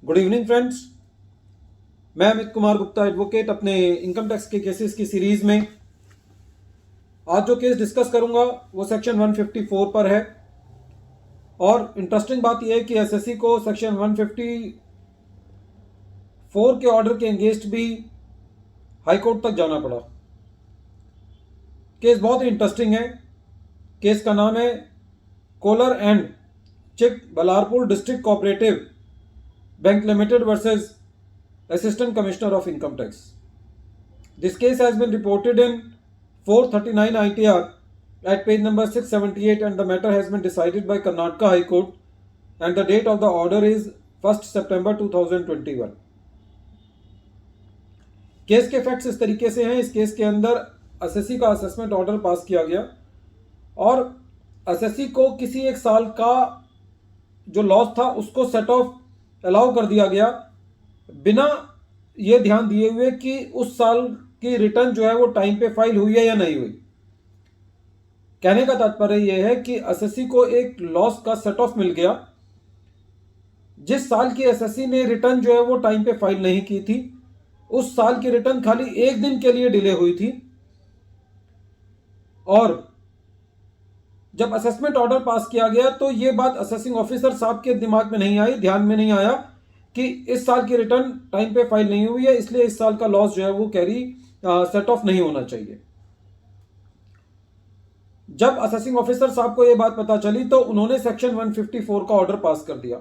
Good evening friends. मैं Amit Kumar Gupta advocate अपने income tax के केसेस की सीरीज में आज जो केस डिस्कस करूंगा वो सेक्शन 154 पर है। और इंटरेस्टिंग बात यह है कि एसएससी को सेक्शन 154 के ऑर्डर के अगेंस्ट भी हाई कोर्ट तक जाना पड़ा। केस बहुत ही इंटरेस्टिंग है। केस का नाम है Kolar and Chikballapur district cooperative bank limited versus Assistant Commissioner of Income Tax. This case has been reported in 439 ITR at page number 678 and the matter has been decided by Karnataka High Court and the date of the order is 1st September 2021. Case के facts इस तरीके से हैं। इस case के अंदर SSC का assessment order pass किया गया और एसएससी को किसी एक साल का जो लॉस था उसको सेट ऑफ अलाउ कर दिया गया, बिना ये ध्यान दिए हुए कि उस साल की रिटर्न जो है वो टाइम पे फाइल हुई है या नहीं हुई। कहने का तात्पर्य यह है कि एसएससी को एक लॉस का सेट ऑफ मिल गया। जिस साल की एसएससी ने रिटर्न जो है वो टाइम पे फाइल नहीं की थी, उस साल की रिटर्न खाली एक दिन के लिए डिले हुई थी। और जब असेसमेंट ऑर्डर पास किया गया तो ये बात असेसिंग ऑफिसर साहब के दिमाग में नहीं आई, ध्यान में नहीं आया कि इस साल की रिटर्न टाइम पे फाइल नहीं हुई है, इसलिए इस साल का लॉस जो है वो कैरी सेट ऑफ नहीं होना चाहिए। जब असेसिंग ऑफिसर साहब को यह बात पता चली तो उन्होंने सेक्शन 154 का ऑर्डर पास कर दिया।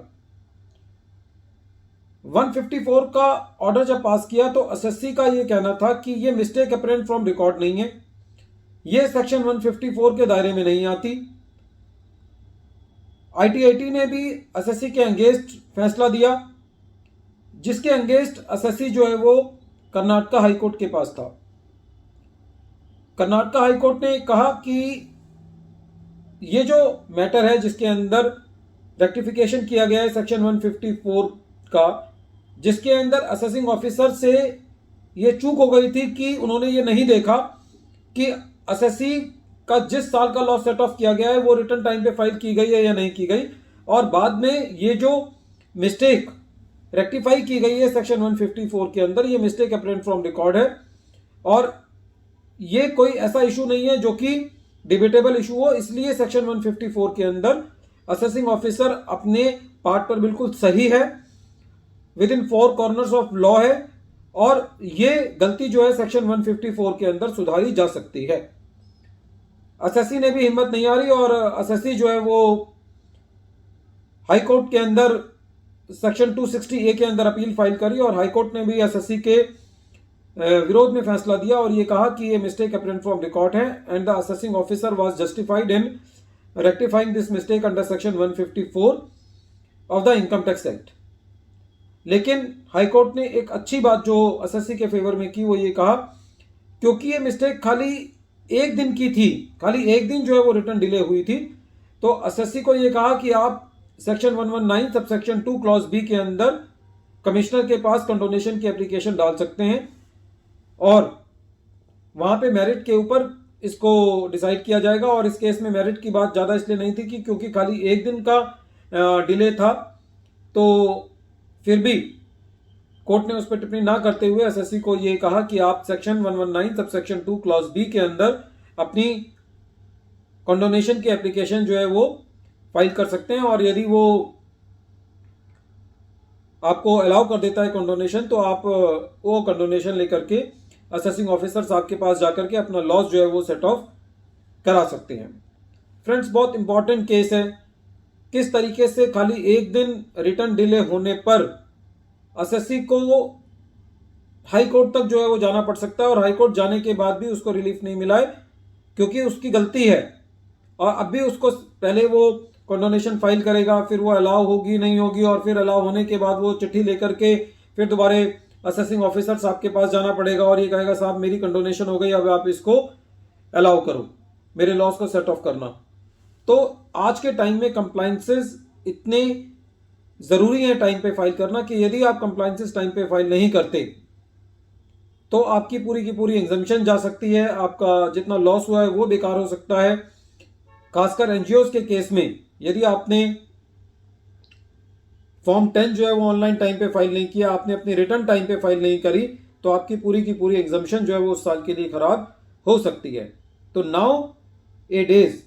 154 का ऑर्डर जब पास किया तो एसएससी का यह कहना था कि यह मिस्टेक अपरेंट फ्रॉम रिकॉर्ड नहीं है, यह सेक्शन 154 के दायरे में नहीं आती। आईटीआईटी ने भी एसएससी के अगेंस्ट फैसला दिया, जिसके अगेंस्ट एसएससी जो है वो कर्नाटका हाई कोर्ट के पास था। कर्नाटका हाई कोर्ट ने कहा कि ये जो मैटर है जिसके अंदर रेक्टिफिकेशन किया गया है सेक्शन 154 का, जिसके अंदर असेसिंग ऑफिसर से ये चूक हो गई थी कि उन्होंने ये नहीं देखा कि एसएससी का जिस साल का लॉस सेट ऑफ किया गया है वो रिटर्न टाइम पे फाइल की गई है या नहीं की गई, और बाद में ये जो मिस्टेक रेक्टिफाई की गई है सेक्शन 154 के अंदर, ये मिस्टेक अपरेंट फ्रॉम रिकॉर्ड है और ये कोई ऐसा इशू नहीं है जो कि डिबेटेबल इशू हो। इसलिए सेक्शन 154 के अंदर असेसिंग ऑफिसर अपने पार्ट पर बिल्कुल सही है, with in four corners of law है, और ये गलती जो है सेक्शन 154 के अंदर सुधारी जा सकती है। एसएससी ने भी हिम्मत नहीं हारी और एसएससी जो है वो हाई कोर्ट के अंदर सेक्शन 260A के अंदर अपील फाइल करी और हाई कोर्ट ने भी एसएससी के विरोध में फैसला दिया और ये कहा कि ये मिस्टेक अपरेंट फ्रॉम रिकॉर्ड है and the assessing officer was justified in rectifying this mistake under section 154 of the income tax act. लेकिन हाई कोर्ट ने एक अच्छी बात जो एसएससी के फेवर में की, वो ये कहा क्योंकि ये मिस्टेक खाली एक दिन की थी, खाली एक दिन जो है वो रिटर्न डिले हुई थी, तो एसएससी को ये कहा कि आप section 119 sub section 2 clause B के अंदर कमिश्नर के पास कंडोनेशन की एप्लीकेशन डाल सकते हैं और वहां पे मेरिट के ऊपर इसको डिसाइड किया जाएगा। और इस केस में मेरिट की बात ज़्यादा इसलिए नहीं थी कि क्योंकि खाली एक दिन का डिले था, तो फिर भी कोर्ट ने उस पर टिप्पणी ना करते हुए एसएससी को ये कहा कि आप section 119 sub section 2 clause B के अंदर अपनी कंडोनेशन की एप्लीकेशन जो है वो फाइल कर सकते हैं और यदि वो आपको अलाउ कर देता है कंडोनेशन, तो आप वो कंडोनेशन लेकर के असेसिंग ऑफिसर साहब के पास जाकर के अपना लॉस जो है वो सेट ऑफ करा सकते हैं। फ्रेंड्स, बहुत इंपॉर्टेंट केस है। किस तरीके से खाली एक दिन रिटर्न डिले होने पर एसएससी को हाई कोर्ट तक जो है वो जाना पड़ सकता है और हाई कोर्ट जाने के बाद भी उसको रिलीफ नहीं मिला है क्योंकि उसकी गलती है। और अब भी उसको पहले वो कंडोनेशन फाइल करेगा, फिर वो अलाउ होगी नहीं होगी, और फिर अलाउ होने के बाद वो चिट्ठी लेकर के फिर दोबारा असेसिंग ऑफिसर साहब के पास जाना पड़ेगा और ये कहेगा साहब मेरी कंडोनेशन हो गई, अब आप इसको अलाउ करो, मेरे लॉस को सेट ऑफ करना। तो आज के टाइम में कंप्लायंसेस इतने ज़रूरी है टाइम पे फाइल करना कि यदि आप कंप्लायंसेस टाइम पे फाइल नहीं करते तो आपकी पूरी की पूरी एग्जम्पशन जा सकती है, आपका जितना लॉस हुआ है वो बेकार हो सकता है। खासकर एनजीओज के केस में यदि आपने फॉर्म 10 जो है वो ऑनलाइन टाइम पे फाइल नहीं किया, आपने अपनी रिटर्न टाइम पे फाइल नहीं करी, तो आपकी पूरी की पूरी एग्जाम्शन जो है वो उस साल के लिए खराब हो सकती है। तो nowadays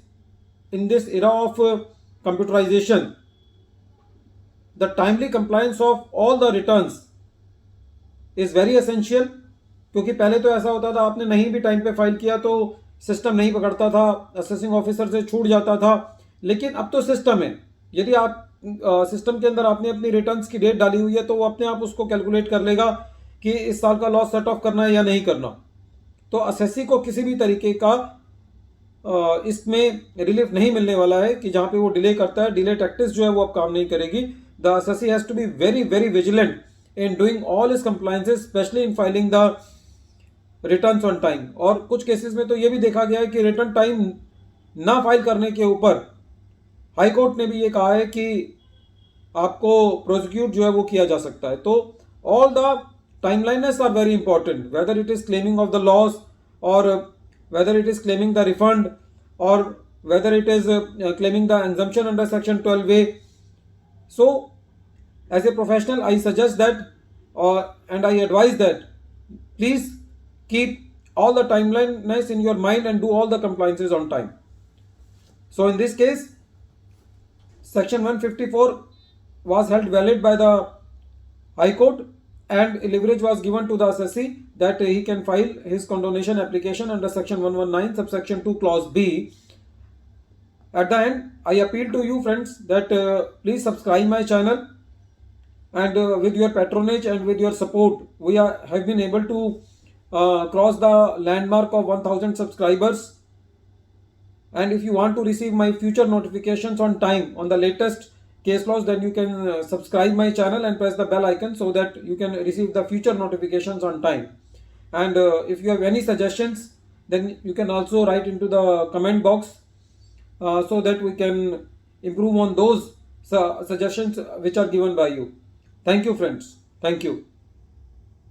in this era of computerisation, the timely compliance of all the returns is very essential. क्योंकि पहले तो ऐसा होता था, आपने नहीं भी टाइम पे फाइल किया तो सिस्टम नहीं पकड़ता था, असेसिंग ऑफिसर से छूट जाता था। लेकिन अब तो सिस्टम है, यदि आप सिस्टम के अंदर आपने अपनी रिटर्न्स की डेट डाली हुई है तो वो अपने आप उसको कैलकुलेट कर लेगा कि इस साल का लॉस सेट ऑफ करना है या नहीं करना। तो असेसी को किसी भी तरीके का इसमें रिलीफ नहीं मिलने वाला है कि जहां पे वो डिले करता है, डिले टैक्टिस जो है वो अब काम नहीं करेगी। The assessee has to be very very vigilant in doing all his compliances, especially in filing the returns on time। और कुछ केसेस में तो ये भी देखा गया है कि रिटर्न टाइम ना फाइल करने के ऊपर हाई कोर्ट ने भी ये कहा है कि आपको प्रोसिक्यूट जो है वो किया जा सकता है। तो all the timeliners are very important, whether it is claiming of the loss और whether it is claiming the refund और whether it is claiming the exemption under section 12A। So as a professional, I suggest that and I advise that please keep all the timeliness in your mind and do all the compliances on time. So in this case, section 154 was held valid by the High Court and leverage was given to the assessee that he can file his condonation application under section 119 subsection 2 clause B. At the end, I appeal to you friends that please subscribe my channel, and with your patronage and with your support we have been able to cross the landmark of 1000 subscribers। and if you want to receive my future notifications on time on the latest case laws, then you can subscribe my channel and press the bell icon so that you can receive the future notifications on time। and if you have any suggestions, then you can also write into the comment box so that we can improve on those suggestions which are given by you। Thank you friends. Thank you.